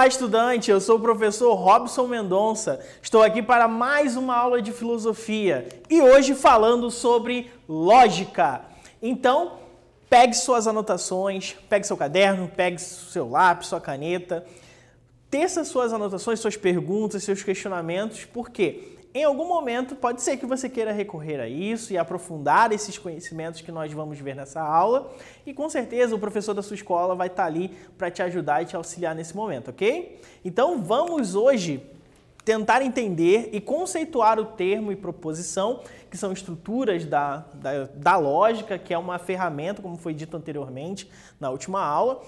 Olá, estudante! Eu sou o professor Robson Mendonça. Estou aqui para mais uma aula de filosofia e hoje falando sobre lógica. Então, pegue suas anotações, pegue seu caderno, pegue seu lápis, sua caneta, teça suas anotações, suas perguntas, seus questionamentos, porque em algum momento pode ser que você queira recorrer a isso e aprofundar esses conhecimentos que nós vamos ver nessa aula e com certeza o professor da sua escola vai estar ali para te ajudar e te auxiliar nesse momento, ok? Então vamos hoje tentar entender e conceituar o termo e proposição, que são estruturas da lógica, que é uma ferramenta, como foi dito anteriormente na última aula.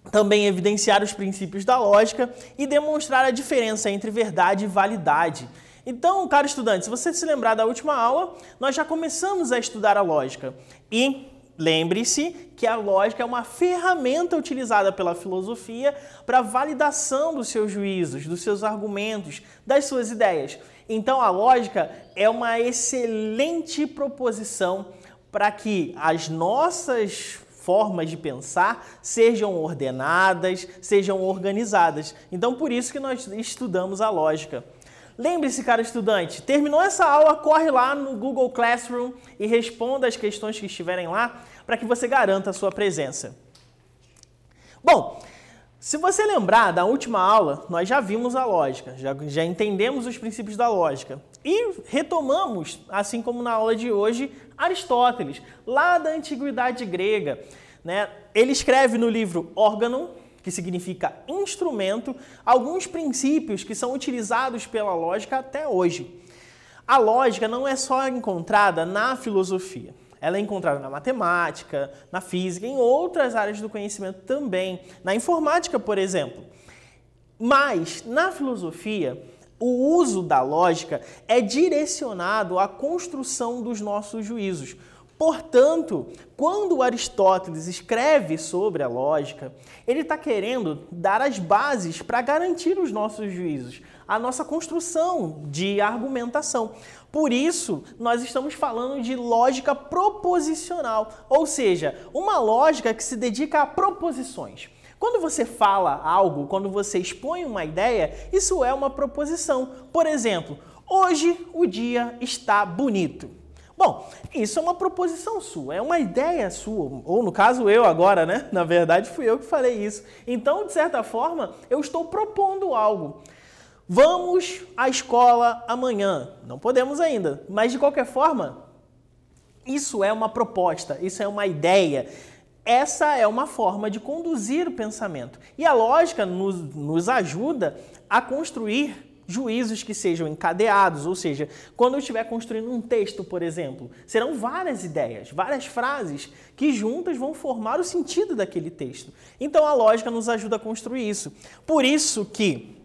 Também evidenciar os princípios da lógica e demonstrar a diferença entre verdade e validade. Então, caro estudante, se você se lembrar da última aula, nós já começamos a estudar a lógica. E lembre-se que a lógica é uma ferramenta utilizada pela filosofia para validação dos seus juízos, dos seus argumentos, das suas ideias. Então, a lógica é uma excelente proposição para que as nossas formas de pensar sejam ordenadas, sejam organizadas. Então, por isso que nós estudamos a lógica. Lembre-se, cara estudante, terminou essa aula, corre lá no Google Classroom e responda as questões que estiverem lá para que você garanta a sua presença. Bom, se você lembrar da última aula, nós já vimos a lógica, já entendemos os princípios da lógica e retomamos, assim como na aula de hoje, Aristóteles, lá da Antiguidade Grega, né? Ele escreve no livro Organon, que significa instrumento, alguns princípios que são utilizados pela lógica até hoje. A lógica não é só encontrada na filosofia, ela é encontrada na matemática, na física, em outras áreas do conhecimento também, na informática, por exemplo. Mas, na filosofia, o uso da lógica é direcionado à construção dos nossos juízos. Portanto, quando Aristóteles escreve sobre a lógica, ele está querendo dar as bases para garantir os nossos juízos, a nossa construção de argumentação. Por isso, nós estamos falando de lógica proposicional, ou seja, uma lógica que se dedica a proposições. Quando você fala algo, quando você expõe uma ideia, isso é uma proposição. Por exemplo, hoje o dia está bonito. Bom, isso é uma proposição sua, é uma ideia sua, ou no caso eu agora, né? Na verdade fui eu que falei isso. Então, de certa forma, eu estou propondo algo. Vamos à escola amanhã. Não podemos ainda, mas de qualquer forma, isso é uma proposta, isso é uma ideia. Essa é uma forma de conduzir o pensamento. E a lógica nos ajuda a construir juízos que sejam encadeados, ou seja, quando eu estiver construindo um texto, por exemplo, serão várias ideias, várias frases que juntas vão formar o sentido daquele texto. Então a lógica nos ajuda a construir isso. Por isso que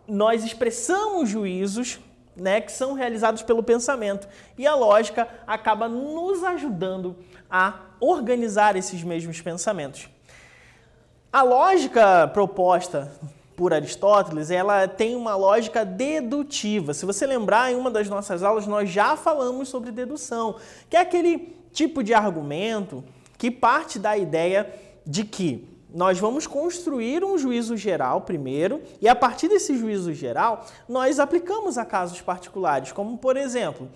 nós expressamos juízos, né, que são realizados pelo pensamento e a lógica acaba nos ajudando a organizar esses mesmos pensamentos. A lógica proposta por Aristóteles, ela tem uma lógica dedutiva. Se você lembrar, em uma das nossas aulas, nós já falamos sobre dedução, que é aquele tipo de argumento que parte da ideia de que nós vamos construir um juízo geral primeiro, e a partir desse juízo geral, nós aplicamos a casos particulares, como, por exemplo,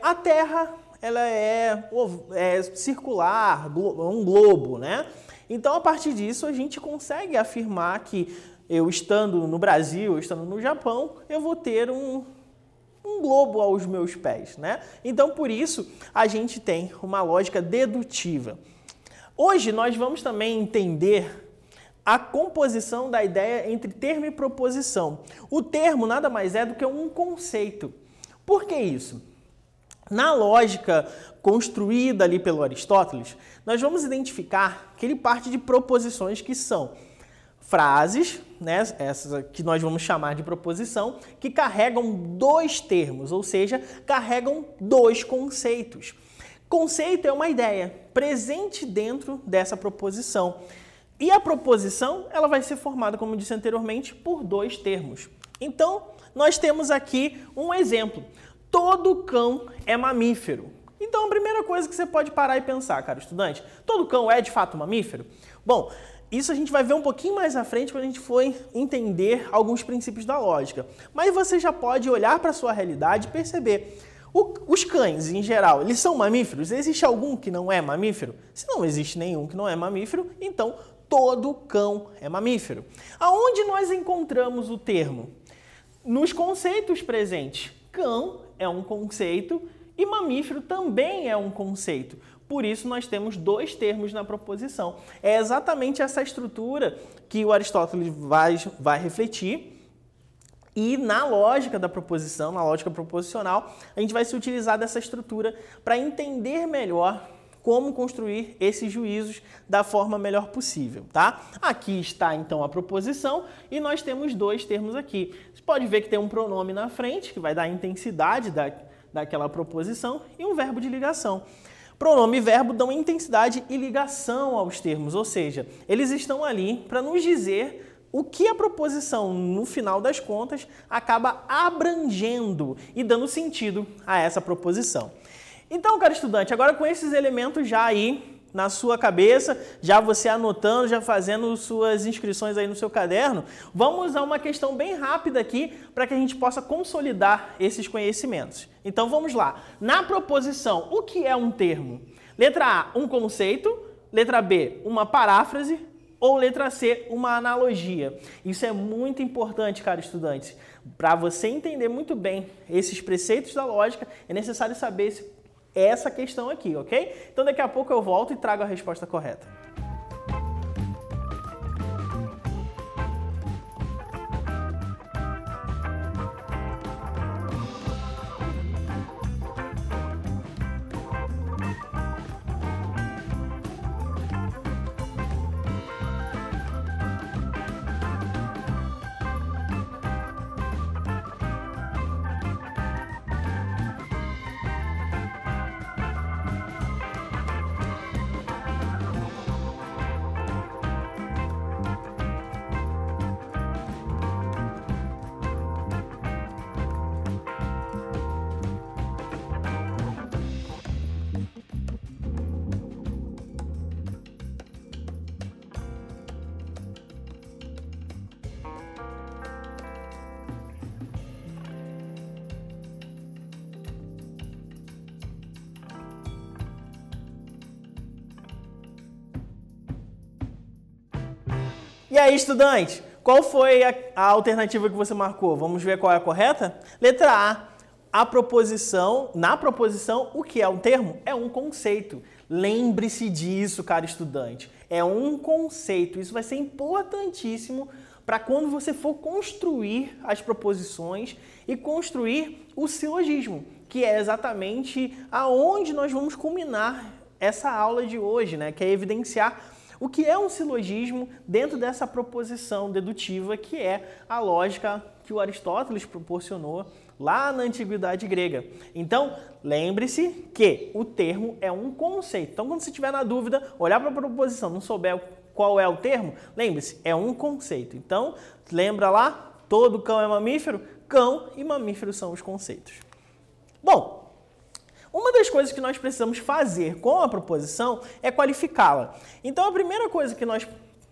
a Terra ela é circular, um globo, né? Então, a partir disso, a gente consegue afirmar que eu estando no Brasil, estando no Japão, eu vou ter um globo aos meus pés, né? Então, por isso, a gente tem uma lógica dedutiva. Hoje, nós vamos também entender a composição da ideia entre termo e proposição. O termo nada mais é do que um conceito. Por que isso? Na lógica construída ali pelo Aristóteles, nós vamos identificar que ele parte de proposições que são frases, né, essas que nós vamos chamar de proposição, que carregam dois termos, ou seja, carregam dois conceitos. Conceito é uma ideia presente dentro dessa proposição. E a proposição, ela vai ser formada, como disse anteriormente, por dois termos. Então, nós temos aqui um exemplo. Todo cão é mamífero. Então, a primeira coisa que você pode parar e pensar, cara estudante, todo cão é de fato mamífero? Bom, isso a gente vai ver um pouquinho mais à frente quando a gente for entender alguns princípios da lógica. Mas você já pode olhar para a sua realidade e perceber. Os cães, em geral, eles são mamíferos? Existe algum que não é mamífero? Se não existe nenhum que não é mamífero, então todo cão é mamífero. Aonde nós encontramos o termo? Nos conceitos presentes. Cão é um conceito e mamífero também é um conceito. Por isso, nós temos dois termos na proposição. É exatamente essa estrutura que o Aristóteles vai refletir. E na lógica da proposição, na lógica proposicional, a gente vai se utilizar dessa estrutura para entender melhor como construir esses juízos da forma melhor possível, tá? Aqui está, então, a proposição e nós temos dois termos aqui. Você pode ver que tem um pronome na frente, que vai dar a intensidade daquela proposição, e um verbo de ligação. Pronome e verbo dão intensidade e ligação aos termos, ou seja, eles estão ali para nos dizer o que a proposição, no final das contas, acaba abrangendo e dando sentido a essa proposição. Então, caro estudante, agora com esses elementos já aí na sua cabeça, já você anotando, já fazendo suas inscrições aí no seu caderno, vamos a uma questão bem rápida aqui para que a gente possa consolidar esses conhecimentos. Então, vamos lá. Na proposição, o que é um termo? Letra A, um conceito. Letra B, uma paráfrase. Ou letra C, uma analogia. Isso é muito importante, caro estudante. Para você entender muito bem esses preceitos da lógica, é necessário saber essa questão aqui, ok? Então daqui a pouco eu volto e trago a resposta correta. E aí, estudante, qual foi a alternativa que você marcou? Vamos ver qual é a correta? Letra A, na proposição, o que é um termo? É um conceito. Lembre-se disso, caro estudante. É um conceito. Isso vai ser importantíssimo para quando você for construir as proposições e construir o silogismo, que é exatamente aonde nós vamos culminar essa aula de hoje, né? Que é evidenciar o que é um silogismo dentro dessa proposição dedutiva, que é a lógica que o Aristóteles proporcionou lá na Antiguidade Grega. Então, lembre-se que o termo é um conceito. Então, quando você estiver na dúvida, olhar para a proposição, não souber qual é o termo, lembre-se, é um conceito. Então, lembra lá, todo cão é mamífero? Cão e mamífero são os conceitos. Bom, uma das coisas que nós precisamos fazer com a proposição é qualificá-la. Então, a primeira coisa que nós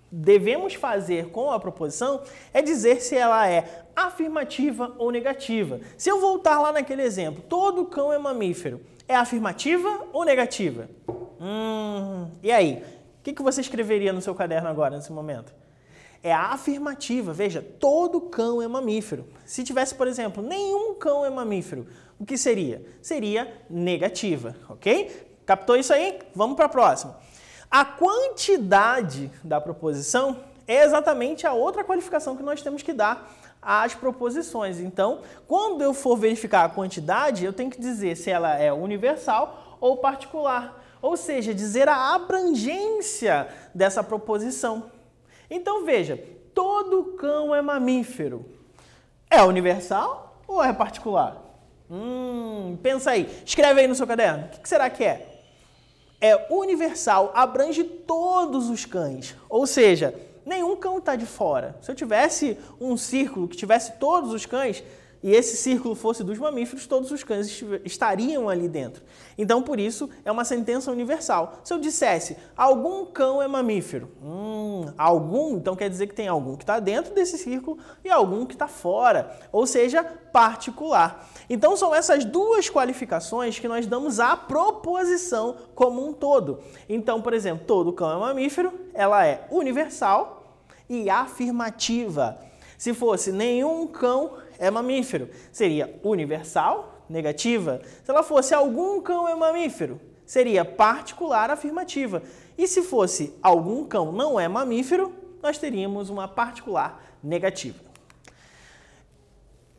devemos fazer com a proposição é dizer se ela é afirmativa ou negativa. Se eu voltar lá naquele exemplo, todo cão é mamífero, é afirmativa ou negativa? E aí? O que você escreveria no seu caderno agora, nesse momento? É a afirmativa. Veja, todo cão é mamífero. Se tivesse, por exemplo, nenhum cão é mamífero, o que seria? Seria negativa, ok? Captou isso aí? Vamos para a próxima. A quantidade da proposição é exatamente a outra qualificação que nós temos que dar às proposições. Então, quando eu for verificar a quantidade, eu tenho que dizer se ela é universal ou particular. Ou seja, dizer a abrangência dessa proposição. Então, veja, todo cão é mamífero. É universal ou é particular? Pensa aí. Escreve aí no seu caderno. O que será que é? É universal, abrange todos os cães. Ou seja, nenhum cão está de fora. Se eu tivesse um círculo que tivesse todos os cães, e esse círculo fosse dos mamíferos, todos os cães estariam ali dentro. Então, por isso, é uma sentença universal. Se eu dissesse, algum cão é mamífero, algum, então quer dizer que tem algum que está dentro desse círculo e algum que está fora, ou seja, particular. Então, são essas duas qualificações que nós damos à proposição como um todo. Então, por exemplo, todo cão é mamífero, ela é universal e afirmativa. Se fosse nenhum cão é mamífero, seria universal, negativa. Se ela fosse algum cão é mamífero, seria particular, afirmativa. E se fosse algum cão não é mamífero, nós teríamos uma particular, negativa.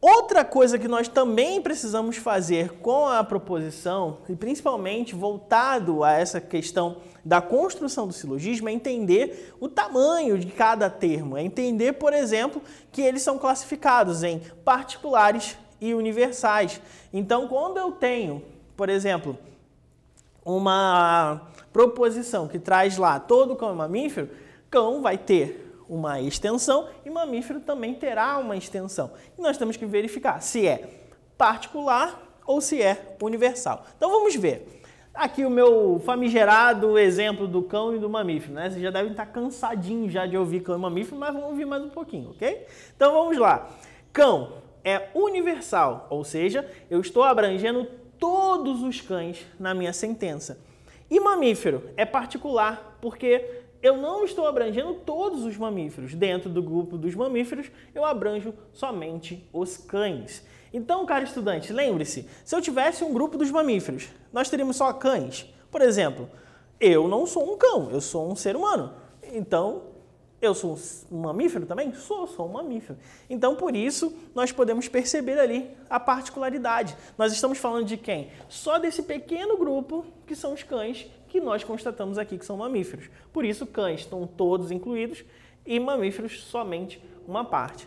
Outra coisa que nós também precisamos fazer com a proposição, e principalmente voltado a essa questão da construção do silogismo, é entender o tamanho de cada termo. É entender, por exemplo, que eles são classificados em particulares e universais. Então, quando eu tenho, por exemplo, uma proposição que traz lá todo cão é mamífero, cão vai ter uma extensão e mamífero também terá uma extensão. E nós temos que verificar se é particular ou se é universal. Então vamos ver. Aqui o meu famigerado exemplo do cão e do mamífero, né? Vocês já devem estar cansadinhos já de ouvir cão e mamífero, mas vamos ouvir mais um pouquinho, ok? Então vamos lá. Cão é universal, ou seja, eu estou abrangendo todos os cães na minha sentença. E mamífero é particular, porque eu não estou abrangendo todos os mamíferos. Dentro do grupo dos mamíferos, eu abranjo somente os cães. Então, caro estudante, lembre-se, se eu tivesse um grupo dos mamíferos, nós teríamos só cães. Por exemplo, eu não sou um cão, eu sou um ser humano. Então, eu sou um mamífero também? Sou um mamífero. Então, por isso, nós podemos perceber ali a particularidade. Nós estamos falando de quem? Só desse pequeno grupo que são os cães, que nós constatamos aqui que são mamíferos. Por isso, cães estão todos incluídos e mamíferos somente uma parte.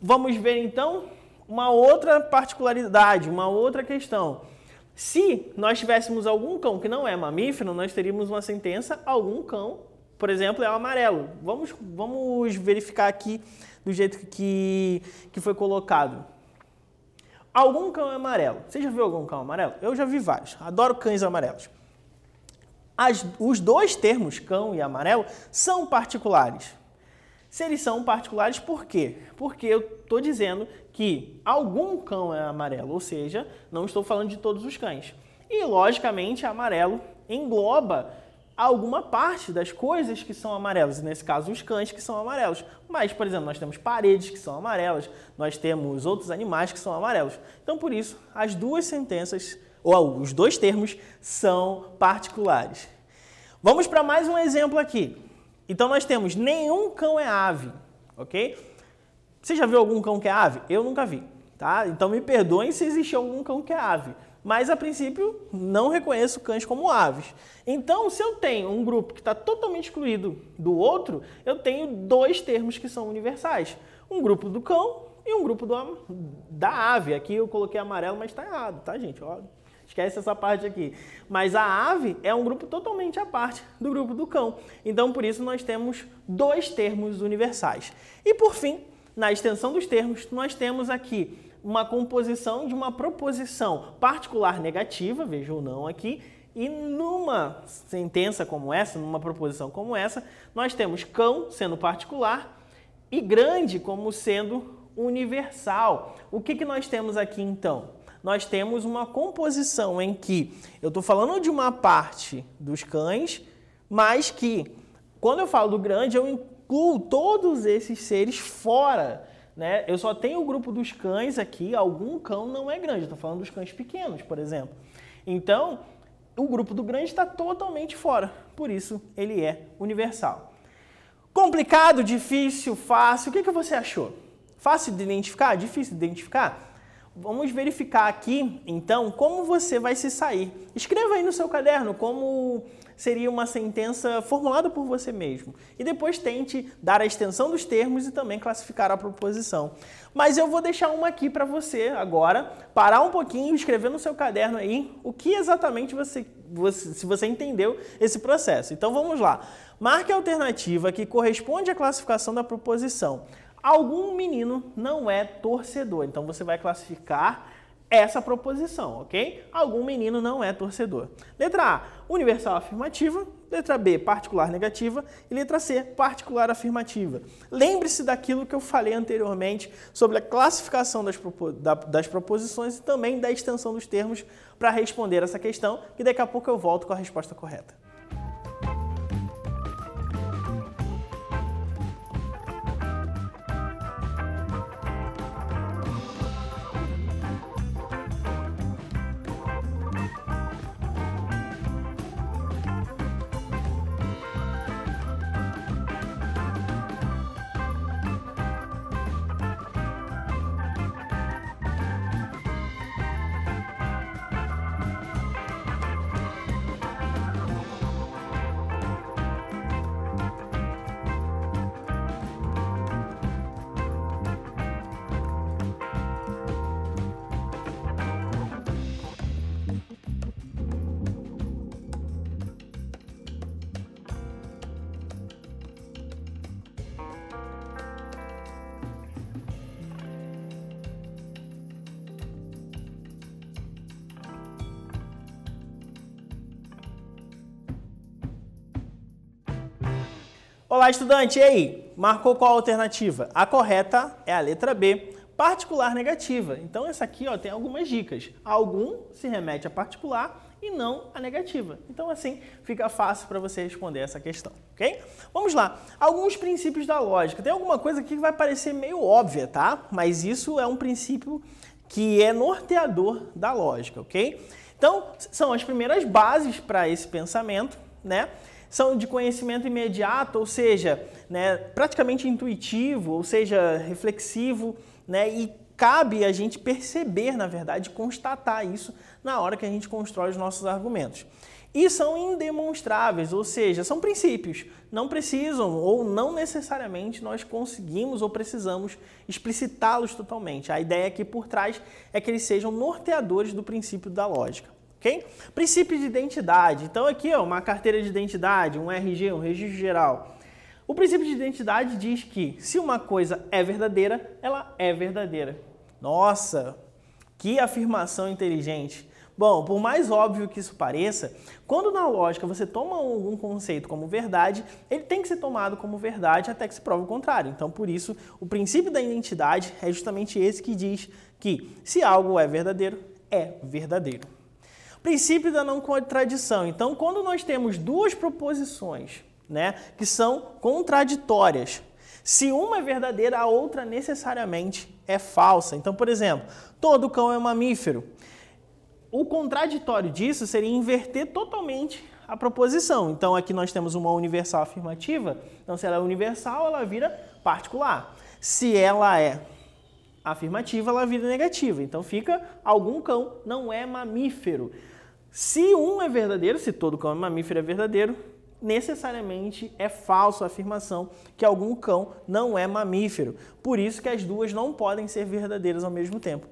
Vamos ver, então, uma outra particularidade, uma outra questão. Se nós tivéssemos algum cão que não é mamífero, nós teríamos uma sentença, algum cão, por exemplo, é o amarelo. Vamos verificar aqui do jeito que foi colocado. Algum cão é amarelo. Você já viu algum cão amarelo? Eu já vi vários. Adoro cães amarelos. Os dois termos, cão e amarelo, são particulares. Se eles são particulares, por quê? Porque eu estou dizendo que algum cão é amarelo, ou seja, não estou falando de todos os cães. E, logicamente, amarelo engloba alguma parte das coisas que são amarelas, e nesse caso os cães que são amarelos. Mas, por exemplo, nós temos paredes que são amarelas, nós temos outros animais que são amarelos. Então, por isso, as duas sentenças, ou os dois termos, são particulares. Vamos para mais um exemplo aqui. Então, nós temos nenhum cão é ave, ok? Você já viu algum cão que é ave? Eu nunca vi, tá? Então, me perdoem se existe algum cão que é ave. Mas, a princípio, não reconheço cães como aves. Então, se eu tenho um grupo que está totalmente excluído do outro, eu tenho dois termos que são universais. Um grupo do cão e um grupo da ave. Aqui eu coloquei amarelo, mas está errado, tá, gente? Ó, esquece essa parte aqui. Mas a ave é um grupo totalmente à parte do grupo do cão. Então, por isso, nós temos dois termos universais. E, por fim, na extensão dos termos, nós temos aqui uma composição de uma proposição particular negativa, veja o não aqui, e numa sentença como essa, numa proposição como essa, nós temos cão sendo particular e grande como sendo universal. O que nós temos aqui então? Nós temos uma composição em que eu estou falando de uma parte dos cães, mas que, quando eu falo do grande, eu incluo todos esses seres fora, né? Eu só tenho o grupo dos cães aqui, algum cão não é grande, estou falando dos cães pequenos, por exemplo. Então, o grupo do grande está totalmente fora, por isso ele é universal. Complicado, difícil, fácil, o que você achou? Fácil de identificar? Difícil de identificar? Vamos verificar aqui, então, como você vai se sair. Escreva aí no seu caderno como seria uma sentença formulada por você mesmo. E depois tente dar a extensão dos termos e também classificar a proposição. Mas eu vou deixar uma aqui para você agora, parar um pouquinho e escrever no seu caderno aí o que exatamente se você entendeu esse processo. Então vamos lá. Marque a alternativa que corresponde à classificação da proposição. algum menino não é torcedor. Então você vai classificar essa proposição, ok? Algum menino não é torcedor. Letra A, universal afirmativa. Letra B, particular negativa. E letra C, particular afirmativa. Lembre-se daquilo que eu falei anteriormente sobre a classificação das proposições e também da extensão dos termos para responder essa questão, que daqui a pouco eu volto com a resposta correta. Olá, estudante! E aí? Marcou qual alternativa? A correta é a letra B, particular negativa. Então, essa aqui tem algumas dicas. Algum se remete a particular e não a negativa. Então, assim, fica fácil para você responder essa questão, ok? Vamos lá. Alguns princípios da lógica. Tem alguma coisa aqui que vai parecer meio óbvia, tá? Mas isso é um princípio que é norteador da lógica, ok? Então, são as primeiras bases para esse pensamento, né? São de conhecimento imediato, ou seja, né, praticamente intuitivo, ou seja, reflexivo, né, e cabe a gente perceber, na verdade, constatar isso na hora que a gente constrói os nossos argumentos. E são indemonstráveis, ou seja, são princípios, não precisam ou não necessariamente nós conseguimos ou precisamos explicitá-los totalmente. A ideia aqui por trás é que eles sejam norteadores do princípio da lógica. Okay? Princípio de identidade. Então aqui, uma carteira de identidade, um RG, um registro geral. O princípio de identidade diz que se uma coisa é verdadeira, ela é verdadeira. Nossa, que afirmação inteligente. Bom, por mais óbvio que isso pareça, quando na lógica você toma algum conceito como verdade, ele tem que ser tomado como verdade até que se prove o contrário. Então, por isso, o princípio da identidade é justamente esse que diz que se algo é verdadeiro, é verdadeiro. Princípio da não contradição. Então, quando nós temos duas proposições, né, que são contraditórias, se uma é verdadeira, a outra necessariamente é falsa. Então, por exemplo, todo cão é mamífero. O contraditório disso seria inverter totalmente a proposição. Então, aqui nós temos uma universal afirmativa. Então, se ela é universal, ela vira particular. Se ela é afirmativa, ela vira negativa. Então, fica algum cão não é mamífero. Se um é verdadeiro, se todo cão é mamífero é verdadeiro, necessariamente é falso a afirmação que algum cão não é mamífero. Por isso que as duas não podem ser verdadeiras ao mesmo tempo.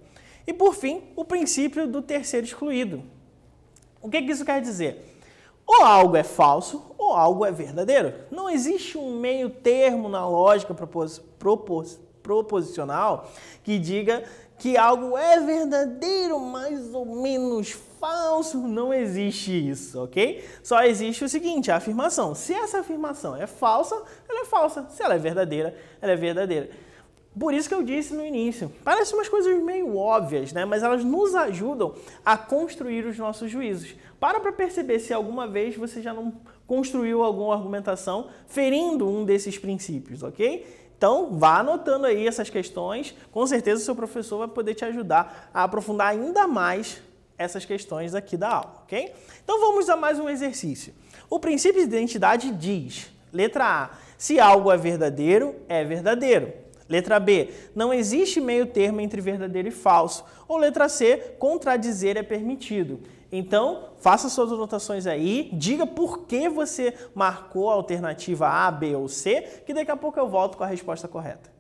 E por fim, o princípio do terceiro excluído. O que isso quer dizer? Ou algo é falso ou algo é verdadeiro. Não existe um meio termo na lógica proposicional que diga que algo é verdadeiro, mais ou menos falso. Não existe isso, ok? Só existe o seguinte, a afirmação. Se essa afirmação é falsa, ela é falsa. Se ela é verdadeira, ela é verdadeira. Por isso que eu disse no início, parecem umas coisas meio óbvias, né? Mas elas nos ajudam a construir os nossos juízos. Para perceber se alguma vez você já não construiu alguma argumentação ferindo um desses princípios, ok? Então, vá anotando aí essas questões, com certeza o seu professor vai poder te ajudar a aprofundar ainda mais essas questões aqui da aula, ok? Então, vamos a mais um exercício. O princípio de identidade diz, letra A, se algo é verdadeiro, é verdadeiro. Letra B, não existe meio termo entre verdadeiro e falso. Ou letra C, contradizer é permitido. Então, faça suas anotações aí, diga por que você marcou a alternativa A, B ou C, que daqui a pouco eu volto com a resposta correta.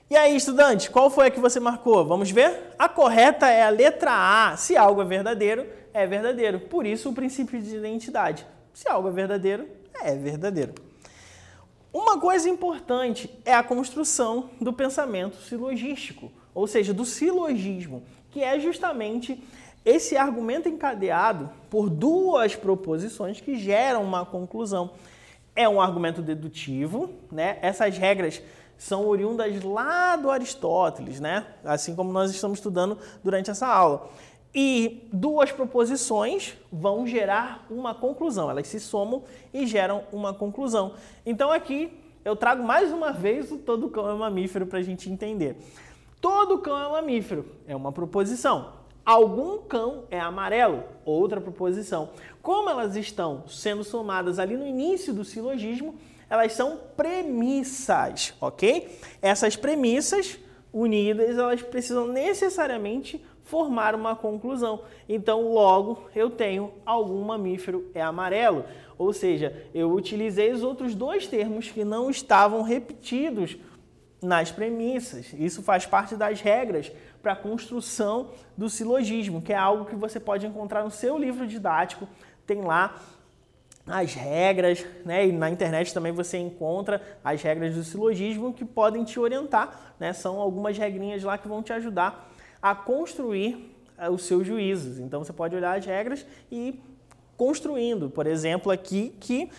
E aí, estudante, qual foi a que você marcou? Vamos ver? A correta é a letra A. Se algo é verdadeiro, é verdadeiro. Por isso, o princípio de identidade. Se algo é verdadeiro, é verdadeiro. Uma coisa importante é a construção do pensamento silogístico, ou seja, do silogismo, que é justamente esse argumento encadeado por duas proposições que geram uma conclusão. É um argumento dedutivo, né? Essas regras são oriundas lá do Aristóteles, né? Assim como nós estamos estudando durante essa aula. E duas proposições vão gerar uma conclusão. Elas se somam e geram uma conclusão. Então aqui eu trago mais uma vez o todo cão é mamífero para a gente entender. Todo cão é mamífero é uma proposição. Algum cão é amarelo, outra proposição. Como elas estão sendo somadas ali no início do silogismo, elas são premissas, ok? Essas premissas unidas, elas precisam necessariamente formar uma conclusão. Então, logo, eu tenho algum mamífero é amarelo. Ou seja, eu utilizei os outros dois termos que não estavam repetidos nas premissas. Isso faz parte das regras para a construção do silogismo, que é algo que você pode encontrar no seu livro didático. Tem lá as regras, né? E na internet também você encontra as regras do silogismo que podem te orientar, né? São algumas regrinhas lá que vão te ajudar a construir os seus juízos. Então você pode olhar as regras e ir construindo. Por exemplo, aqui que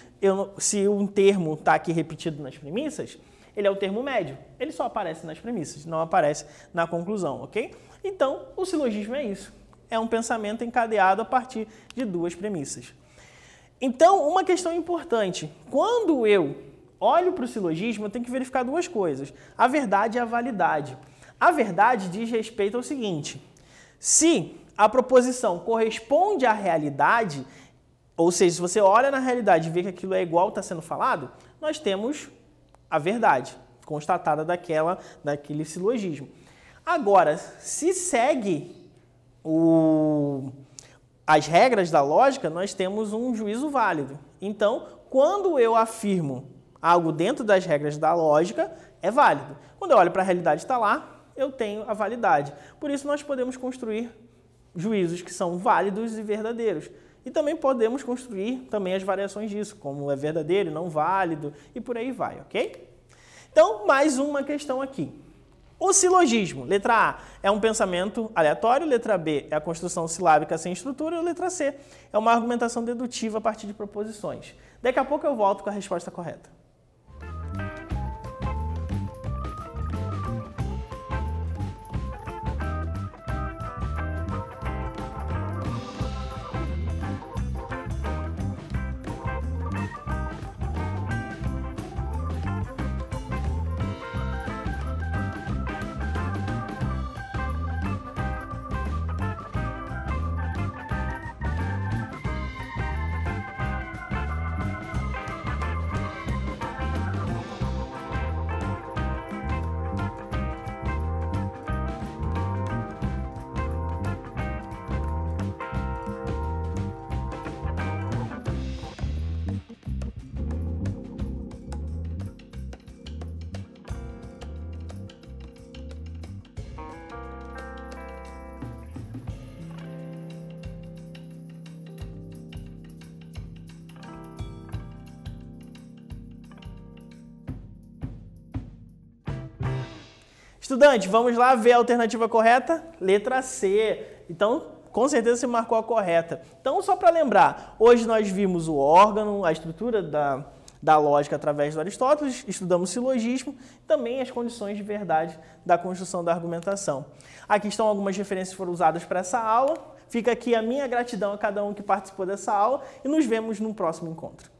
se um termo está aqui repetido nas premissas, ele é o termo médio. Ele só aparece nas premissas, não aparece na conclusão, ok? Então, o silogismo é isso. É um pensamento encadeado a partir de duas premissas. Então, uma questão importante. Quando eu olho para o silogismo, eu tenho que verificar duas coisas. A verdade e a validade. A verdade diz respeito ao seguinte: se a proposição corresponde à realidade, ou seja, se você olha na realidade e vê que aquilo é igual ao que está sendo falado, nós temos a verdade constatada daquele silogismo. Agora, se segue as regras da lógica, nós temos um juízo válido. Então, quando eu afirmo algo dentro das regras da lógica, é válido. Quando eu olho para a realidade e está lá, eu tenho a validade. Por isso, nós podemos construir juízos que são válidos e verdadeiros. E também podemos construir também as variações disso, como é verdadeiro e não válido, e por aí vai, ok? Então, mais uma questão aqui. O silogismo, letra A, é um pensamento aleatório, letra B é a construção silábica sem estrutura, e letra C é uma argumentação dedutiva a partir de proposições. Daqui a pouco eu volto com a resposta correta. Estudante, vamos lá ver a alternativa correta? Letra C. Então, com certeza você marcou a correta. Então, só para lembrar, hoje nós vimos o órgão, a estrutura da lógica através do Aristóteles, estudamos silogismo, também as condições de verdade da construção da argumentação. Aqui estão algumas referências que foram usadas para essa aula. Fica aqui a minha gratidão a cada um que participou dessa aula e nos vemos no próximo encontro.